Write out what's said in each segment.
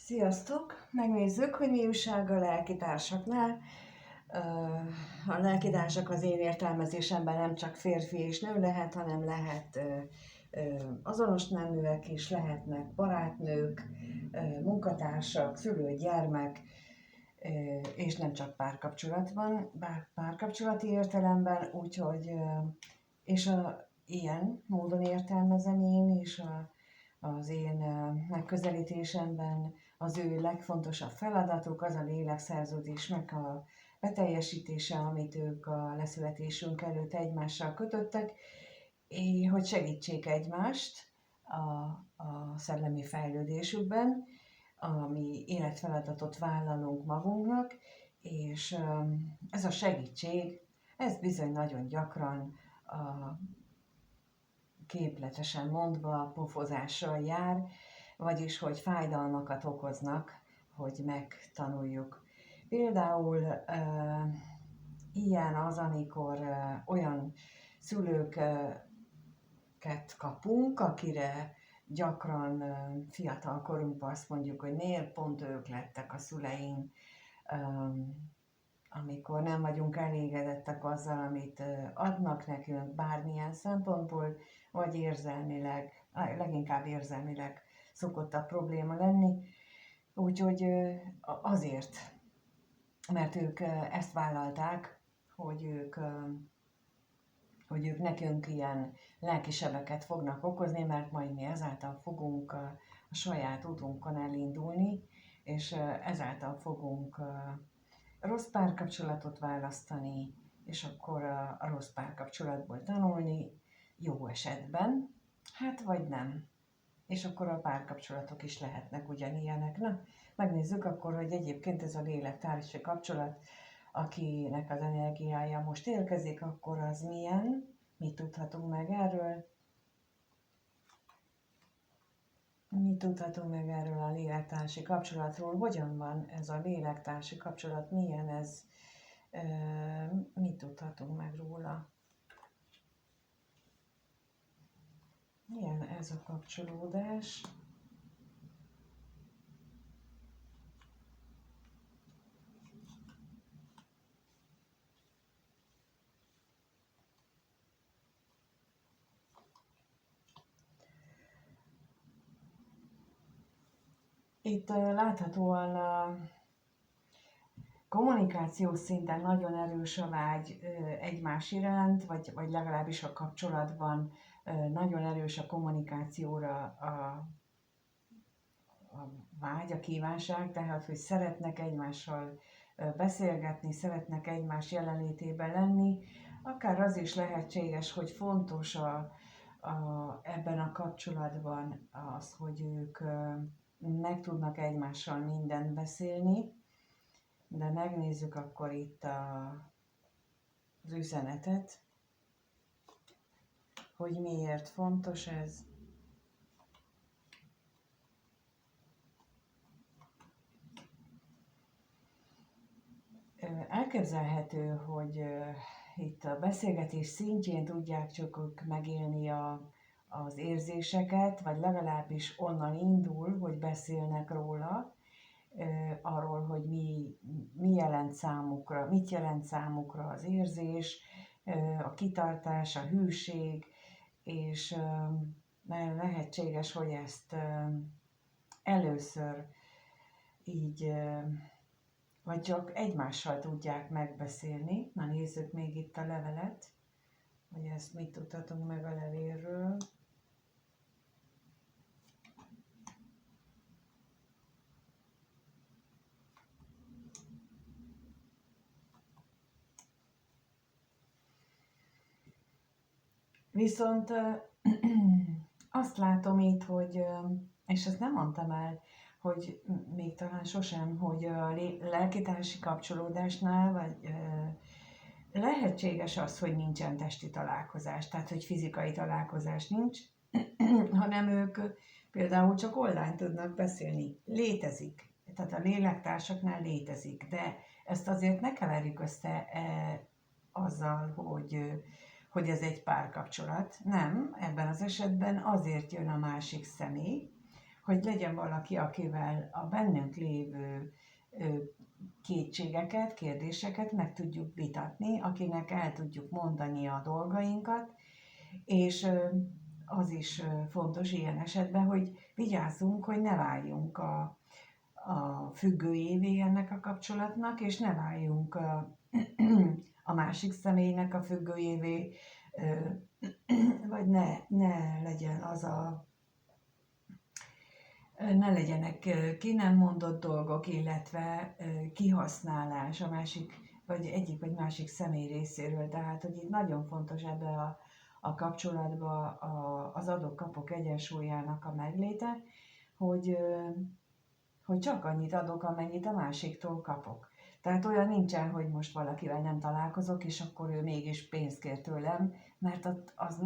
Sziasztok! Megnézzük, hogy mi újság a lelkitársaknál. A lelkitársak az én értelmezésemben nem csak férfi és nő lehet, hanem lehet azonos neműek is, lehetnek barátnők, munkatársak, szülő, gyermek, és nem csak párkapcsolatban, bár párkapcsolati értelemben, úgyhogy és ilyen módon értelmezem én is az én megközelítésemben az ő legfontosabb feladatuk az a lélekszerződésnek a beteljesítése, amit ők a leszületésünk előtt egymással kötöttek, hogy segítsék egymást a szellemi fejlődésükben, ami életfeladatot vállalunk magunknak, és ez a segítség, ez bizony nagyon gyakran képletesen mondva pofozással jár, vagyis hogy fájdalmakat okoznak, hogy megtanuljuk. Például ilyen az, amikor olyan szülőket kapunk, akire gyakran fiatal korunkban azt mondjuk, hogy miért pont ők lettek a szüleink, amikor nem vagyunk elégedettek azzal, amit adnak nekünk bármilyen szempontból, vagy érzelmileg, leginkább érzelmileg szokott a probléma lenni. Úgyhogy azért, mert ők ezt vállalták, hogy ők nekünk ilyen lelkisebeket fognak okozni, mert majd mi ezáltal fogunk a saját útunkon elindulni, és ezáltal fogunk rossz párkapcsolatot választani, és akkor a rossz párkapcsolatból tanulni, jó esetben, hát vagy nem. És akkor a párkapcsolatok is lehetnek ugyanilyenek. Na, megnézzük akkor, hogy egyébként ez a lélektársi kapcsolat, akinek az energiája most érkezik, akkor az milyen, mit tudhatunk meg erről, mit tudhatunk meg erről a lélektársi kapcsolatról, hogyan van ez a lélektársi kapcsolat, milyen ez, mit tudhatunk meg róla. Milyen ez a kapcsolódás? Itt láthatóan a kommunikációs szinten nagyon erős a vágy egymás iránt, vagy legalábbis a kapcsolatban nagyon erős a kommunikációra a vágy, a kívánság, tehát hogy szeretnek egymással beszélgetni, szeretnek egymás jelenlétében lenni. Akár az is lehetséges, hogy fontos ebben a kapcsolatban az, hogy ők meg tudnak egymással mindent beszélni, de megnézzük akkor itt az üzenetet, hogy miért fontos ez. Elképzelhető, hogy itt a beszélgetés szintjén tudják csak ők megélni az érzéseket, vagy legalábbis onnan indul, hogy beszélnek róla, arról, hogy mi jelent számukra, mit jelent számukra az érzés, a kitartás, a hűség, és lehetséges, hogy ezt először így, vagy csak egymással tudják megbeszélni. Na nézzük még itt a levelet, hogy ezt mit tudhatunk meg a levélről. Viszont azt látom itt, hogy, és ezt nem mondtam el, hogy még talán sosem, hogy a lelkitársi kapcsolódásnál, vagy lehetséges az, hogy nincsen testi találkozás, tehát hogy fizikai találkozás nincs, hanem ők például csak online tudnak beszélni. Létezik, tehát a lélektársaknál létezik, de ezt azért ne keverjük össze azzal, hogy ez egy párkapcsolat. Nem, ebben az esetben azért jön a másik személy, hogy legyen valaki, akivel a bennünk lévő kétségeket, kérdéseket meg tudjuk vitatni, akinek el tudjuk mondani a dolgainkat, és az is fontos ilyen esetben, hogy vigyázzunk, hogy ne váljunk a függőjévé ennek a kapcsolatnak, és ne váljunk a másik személynek a függőjévé, vagy ne legyen az ne legyenek ki nem mondott dolgok, illetve kihasználás a másik, vagy egyik vagy másik személy részéről. Tehát, hogy itt nagyon fontos ebbe a kapcsolatban az adok-kapok egyensúlyának a megléte, hogy csak annyit adok, amennyit a másiktól kapok. Tehát olyan nincsen, hogy most valakivel nem találkozok, és akkor ő mégis pénzt kér tőlem, mert ott az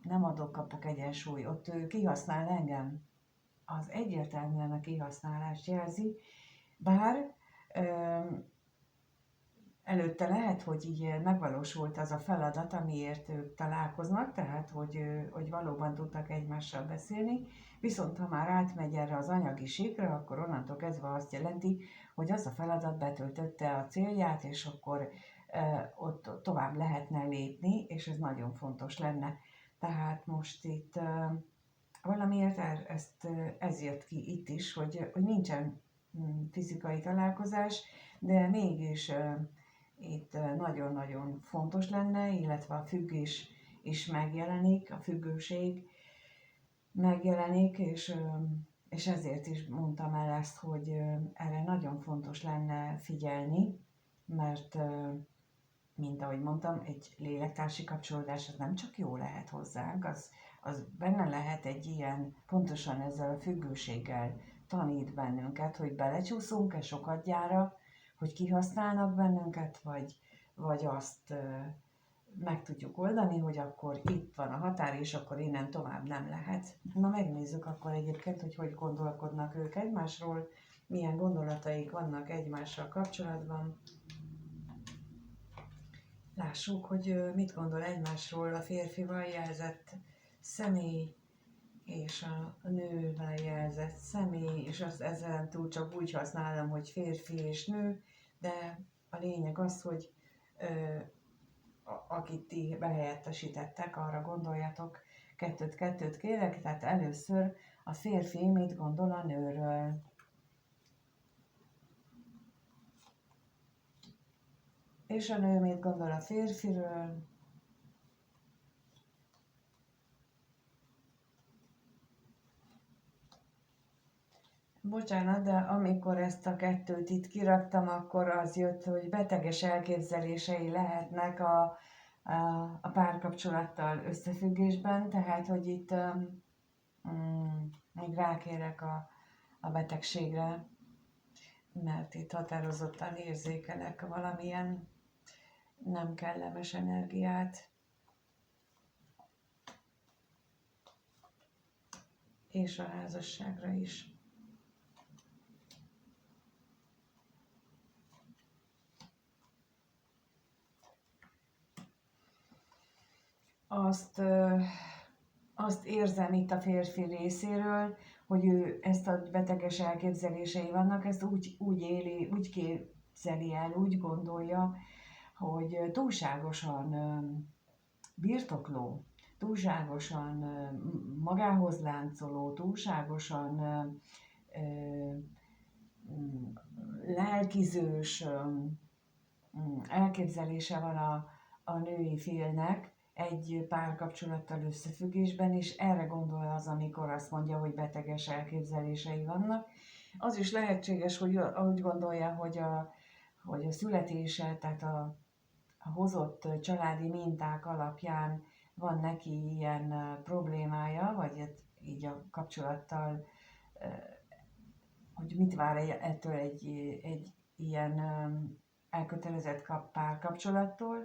nem adok-kapok egyensúly, ott ő kihasznál engem. Az egyértelműen a kihasználást jelzi, bár előtte lehet, hogy így megvalósult az a feladat, amiért ők találkoznak, tehát hogy valóban tudtak egymással beszélni, viszont ha már átmegy erre az anyagi síkra, akkor onnantól kezdve azt jelenti, hogy az a feladat betöltötte a célját, és akkor ott tovább lehetne lépni, és ez nagyon fontos lenne. Tehát most itt valamiért ez jött ki itt is, hogy nincsen fizikai találkozás, de mégis itt nagyon-nagyon fontos lenne, illetve a függés is megjelenik, a függőség megjelenik, és ezért is mondtam el ezt, hogy erre nagyon fontos lenne figyelni, mert mint ahogy mondtam, egy lélektársi kapcsolódás az nem csak jó lehet hozzánk, az benne lehet egy ilyen, pontosan ezzel a függőséggel tanít bennünket, hogy belecsúszunk-e sokadjára, hogy kihasználnak bennünket, vagy azt meg tudjuk oldani, hogy akkor itt van a határ, és akkor innen tovább nem lehet. Na megnézzük akkor egyébként, hogy gondolkodnak ők egymásról, milyen gondolataik vannak egymással kapcsolatban. Lássuk, hogy mit gondol egymásról a férfival jelzett személy és a nővel jelzett személy, és azt ezzel túl csak úgy használom, hogy férfi és nő, de a lényeg az, hogy akit ti behelyettesítettek, arra gondoljatok, kettőt kérek, tehát először a férfi mit gondol a nőről. És a nő mit gondol a férfiről. Bocsánat, de amikor ezt a kettőt itt kiraktam, akkor az jött, hogy beteges elképzelései lehetnek a párkapcsolattal összefüggésben, tehát hogy itt még rákérek a betegségre, mert itt határozottan érzékelek valamilyen nem kellemes energiát. És a házasságra is. Azt érzem itt a férfi részéről, hogy ő ezt a beteges elképzelései vannak, ezt úgy éli, úgy képzeli el, úgy gondolja, hogy túlságosan birtokló, túlságosan magához láncoló, túlságosan lelkizős elképzelése van a női félnek egy párkapcsolattal összefüggésben, és erre gondol az, amikor azt mondja, hogy beteges elképzelései vannak. Az is lehetséges, hogy úgy gondolja, hogy a születése, tehát a hozott családi minták alapján van neki ilyen problémája, vagy így a kapcsolattal, hogy mit vár ettől egy ilyen elkötelezett párkapcsolattól.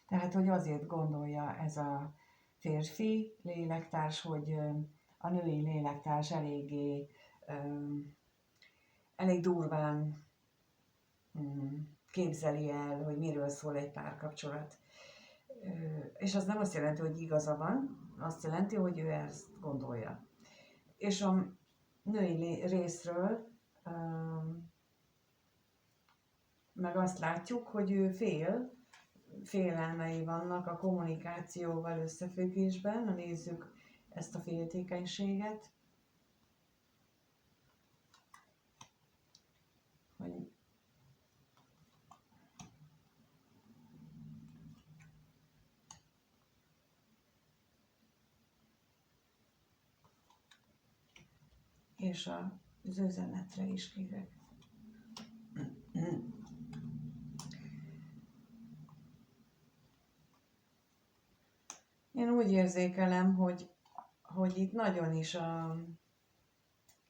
Tehát, hogy azért gondolja ez a férfi lélektárs, hogy a női lélektárs elég durván képzeli el, hogy miről szól egy párkapcsolat. És az nem azt jelenti, hogy igaza van, azt jelenti, hogy ő ezt gondolja. És női részről meg azt látjuk, hogy ő félelmei vannak a kommunikációval összefüggésben. Na, nézzük ezt a féltékenységet. Hogy és az üzenetre is kérek. Én úgy érzékelem, hogy itt nagyon is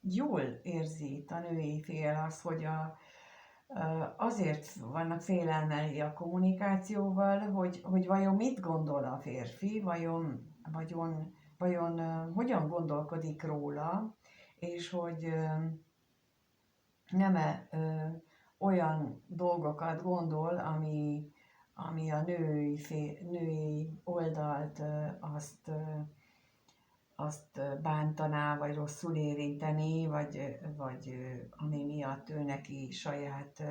jól érzi itt a női fél az, hogy azért vannak félelmei a kommunikációval, hogy vajon mit gondol a férfi, vajon hogyan gondolkodik róla, és hogy nem-e olyan dolgokat gondol, ami a női oldalt azt bántaná, vagy rosszul érinteni, vagy ami miatt ő neki saját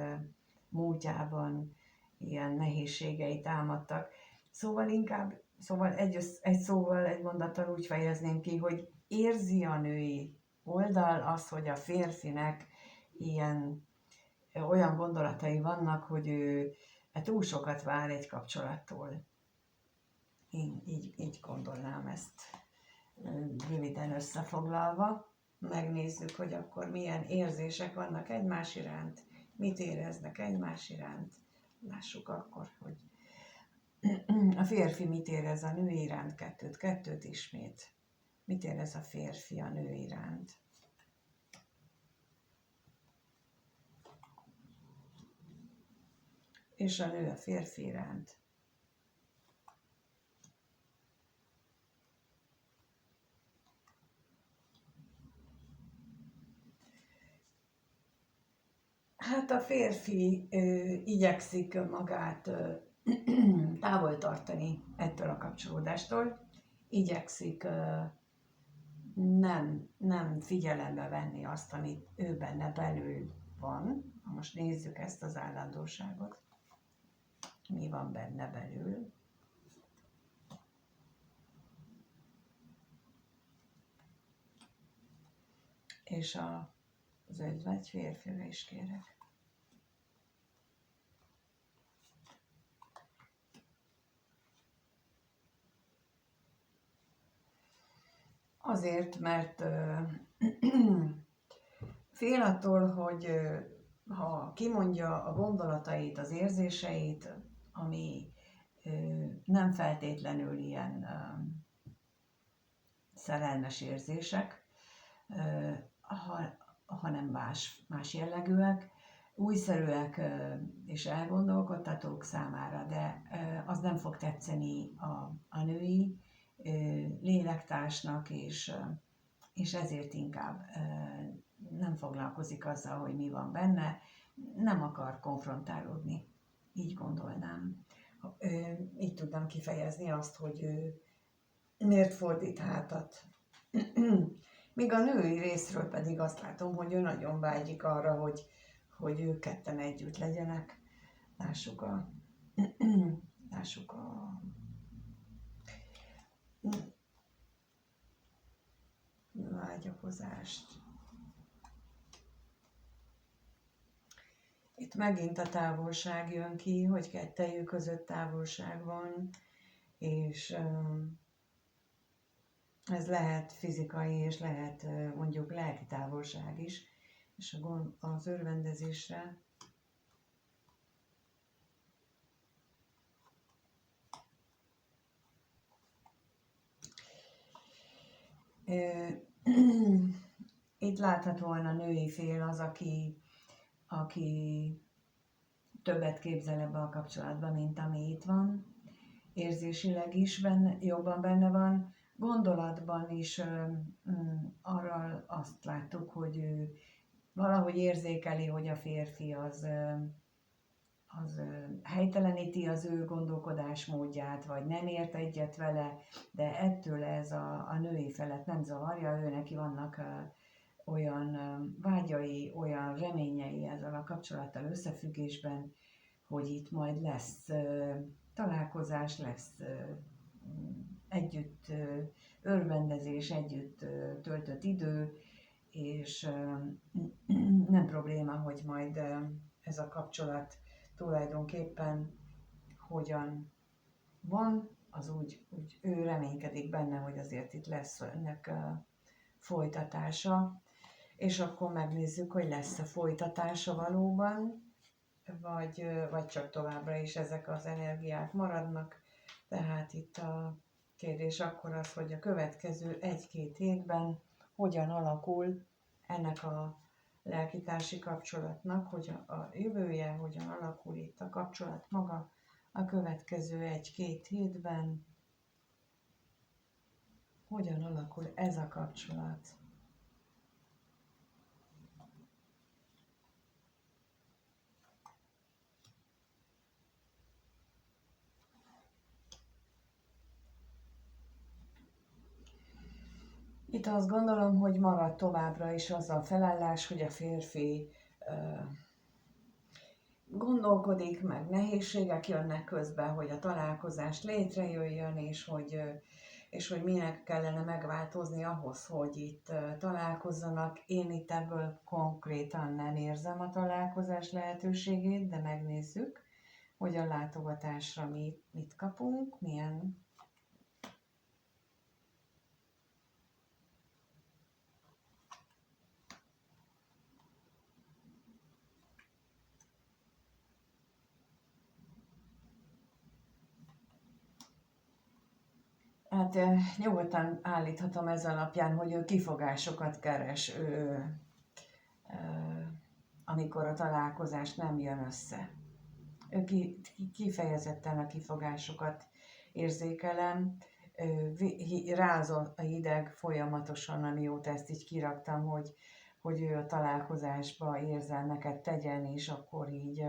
múltjában ilyen nehézségei támadtak. Szóval egy mondattal úgy fejezném ki, hogy érzi a női oldal az, hogy a férfinek olyan gondolatai vannak, hogy ő túl sokat vár egy kapcsolattól. Én így gondolnám ezt röviden összefoglalva. Megnézzük, hogy akkor milyen érzések vannak egymás iránt, mit éreznek egymás iránt. Lássuk akkor, hogy a férfi mit érez a nő iránt, kettőt ismét. Mit érez a férfi a nő iránt? És a nő a férfi iránt. Hát a férfi igyekszik magát távol tartani ettől a kapcsolódástól, igyekszik nem figyelembe venni azt, amit ő benne belül van. Most nézzük ezt az állandóságot. Mi van benne belül? És az egy férfire is kérek. Azért, mert fél attól, hogy ha kimondja a gondolatait, az érzéseit, ami nem feltétlenül ilyen szerelmes érzések, hanem más jellegűek, újszerűek és elgondolkodtatók számára, de az nem fog tetszeni a női lélektársnak, és ezért inkább nem foglalkozik azzal, hogy mi van benne, nem akar konfrontálódni. Így gondolnám. Így tudnám kifejezni azt, hogy miért fordít hátat. Míg a női részről pedig azt látom, hogy ő nagyon vágyik arra, hogy ők ketten együtt legyenek. Lássuk a vágyakozást. Itt megint a távolság jön ki, hogy kettejük között távolság van, és ez lehet fizikai, és lehet mondjuk lelki távolság is, és az örvendezésre itt láthatóan a női fél az, aki többet képzel ebbe a kapcsolatba, mint ami itt van. Érzésileg is jobban benne van. Gondolatban is arra azt láttuk, hogy ő valahogy érzékeli, hogy a férfi az helyteleníti az ő gondolkodásmódját, vagy nem ért egyet vele, de ettől ez a női felet nem zavarja, ő neki vannak olyan vágyai, olyan reményei ezzel a kapcsolattal összefüggésben, hogy itt majd lesz találkozás, lesz együtt örvendezés, együtt töltött idő, és nem probléma, hogy majd ez a kapcsolat tulajdonképpen hogyan van, az úgy ő reménykedik benne, hogy azért itt lesz ennek a folytatása, és akkor megnézzük, hogy lesz-e folytatása valóban, vagy csak továbbra is ezek az energiák maradnak. Tehát itt a kérdés akkor az, hogy a következő 1-2 hétben hogyan alakul ennek a lelkitársi kapcsolatnak, hogy a jövője, hogyan alakul itt a kapcsolat maga a következő 1-2 hétben, hogyan alakul ez a kapcsolat. Itt azt gondolom, hogy marad továbbra is az a felállás, hogy a férfi gondolkodik, meg nehézségek jönnek közben, hogy a találkozás létrejöjjön, és hogy minek kellene megváltozni ahhoz, hogy itt találkozzanak. Én itt ebből konkrétan nem érzem a találkozás lehetőségét, de megnézzük, hogy a látogatásra mit kapunk, milyen. Hát nyugodtan állíthatom ez alapján, hogy ő kifogásokat keres, amikor a találkozás nem jön össze. Ő kifejezetten a kifogásokat érzékelem, rázol a hideg folyamatosan, amióta ezt így kiraktam, hogy ő a találkozásba érzelmeket tegyen, és akkor így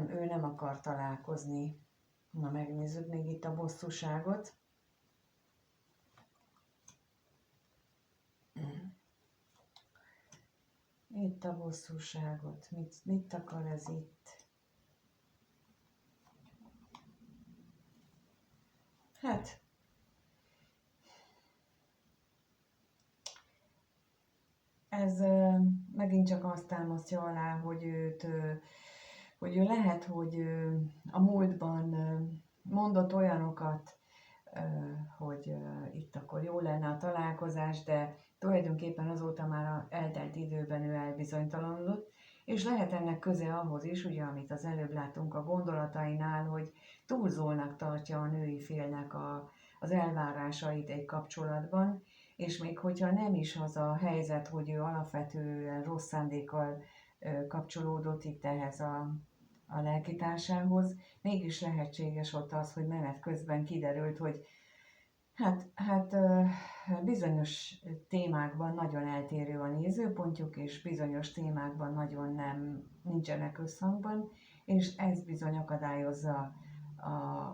ő nem akar találkozni. Na, megnézzük még itt a bosszúságot. Itt a bosszúságot. Mit akar ez itt? Hát, ez megint csak azt támasztja alá, hogy ő lehet, hogy a múltban mondott olyanokat, hogy itt akkor jó lenne a találkozás, de tulajdonképpen azóta már eltelt időben ő elbizonytalanodott, és lehet ennek köze ahhoz is, ugye, amit az előbb látunk a gondolatainál, hogy túlzónak tartja a női félnek az elvárásait egy kapcsolatban, és még hogyha nem is az a helyzet, hogy ő alapvetően rossz szándékkal kapcsolódott itt ehhez a lelkitársához, mégis lehetséges ott az, hogy menet közben kiderült, hogy hát bizonyos témákban nagyon eltérő a nézőpontjuk, és bizonyos témákban nagyon nincsenek összhangban, és ez bizony akadályozza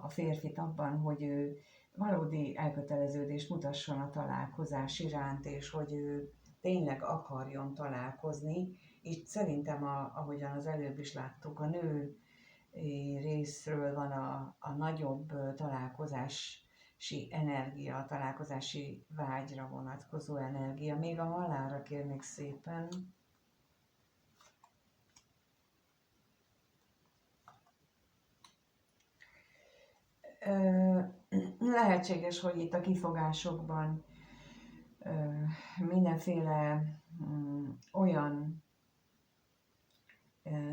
a férfit abban, hogy ő valódi elköteleződést mutasson a találkozás iránt, és hogy ő tényleg akarjon találkozni. Itt szerintem, ahogyan az előbb is láttuk, a nő részről van a nagyobb találkozási energia, a találkozási vágyra vonatkozó energia. Még a halálra kérnék szépen. Lehetséges, hogy itt a kifogásokban mindenféle olyan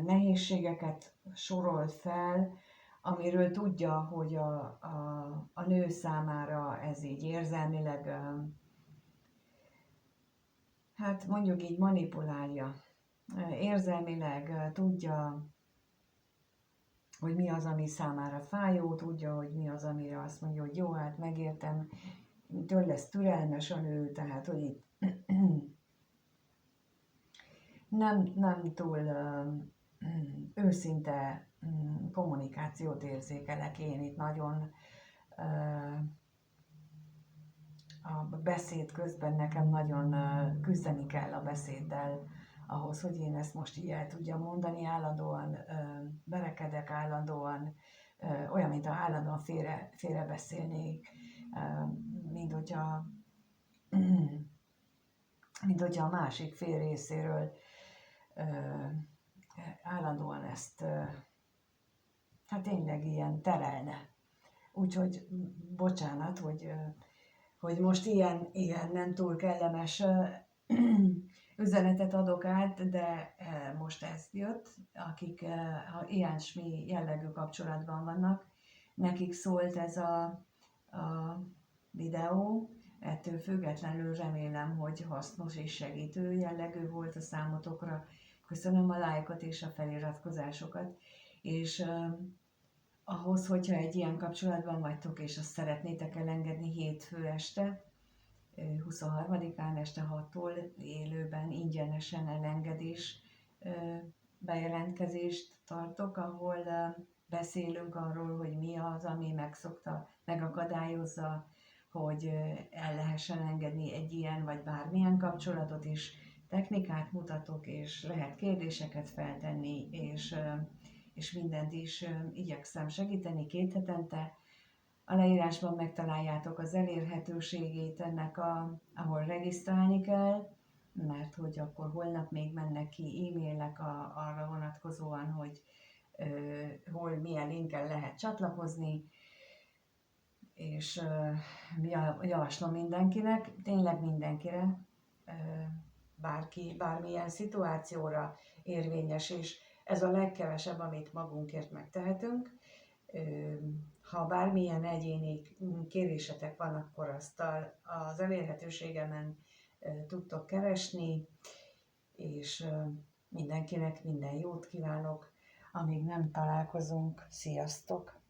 nehézségeket sorol fel, amiről tudja, hogy a nő számára ez így érzelmileg, hát mondjuk így manipulálja. Érzelmileg tudja, hogy mi az, ami számára fájó, tudja, hogy mi az, amire azt mondja, hogy jó, hát megértem, tőle lesz türelmes a nő, tehát, hogy itt nem túl őszinte kommunikációt érzékelek én itt nagyon. a beszéd közben nekem nagyon küzdeni kell a beszéddel, ahhoz, hogy én ezt most így el tudjam mondani, állandóan verekedek, állandóan olyan, mint ha állandóan félre beszélnék, mint hogyha, mint hogyha a másik fél részéről állandóan ezt hát tényleg ilyen terelne. Úgyhogy bocsánat, hogy most ilyen nem túl kellemes üzenetet adok át, de most ez jött, akik ilyen smi jellegű kapcsolatban vannak, nekik szólt ez a videó, ettől függetlenül remélem, hogy hasznos és segítő jellegű volt a számotokra. Köszönöm a lájkot és a feliratkozásokat, és ahhoz, hogyha egy ilyen kapcsolatban vagytok, és azt szeretnétek elengedni hétfő este, 23-án este 6-tól élőben ingyenesen elengedés bejelentkezést tartok, ahol beszélünk arról, hogy mi az, ami megakadályozza, hogy el lehessen engedni egy ilyen vagy bármilyen kapcsolatot is. Technikát mutatok, és lehet kérdéseket feltenni, és mindent is igyekszem segíteni 2 hetente. A leírásban megtaláljátok az elérhetőségét ennek, ahol regisztrálni kell, mert hogy akkor holnap még mennek ki e-mailek arra vonatkozóan, hogy hol milyen linkkel lehet csatlakozni, és javaslom mindenkinek, tényleg mindenkire, bárki, bármilyen szituációra érvényes, és ez a legkevesebb, amit magunkért megtehetünk. Ha bármilyen egyéni kérésetek van, akkor azt az elérhetőségemen tudtok keresni, és mindenkinek minden jót kívánok, amíg nem találkozunk. Sziasztok!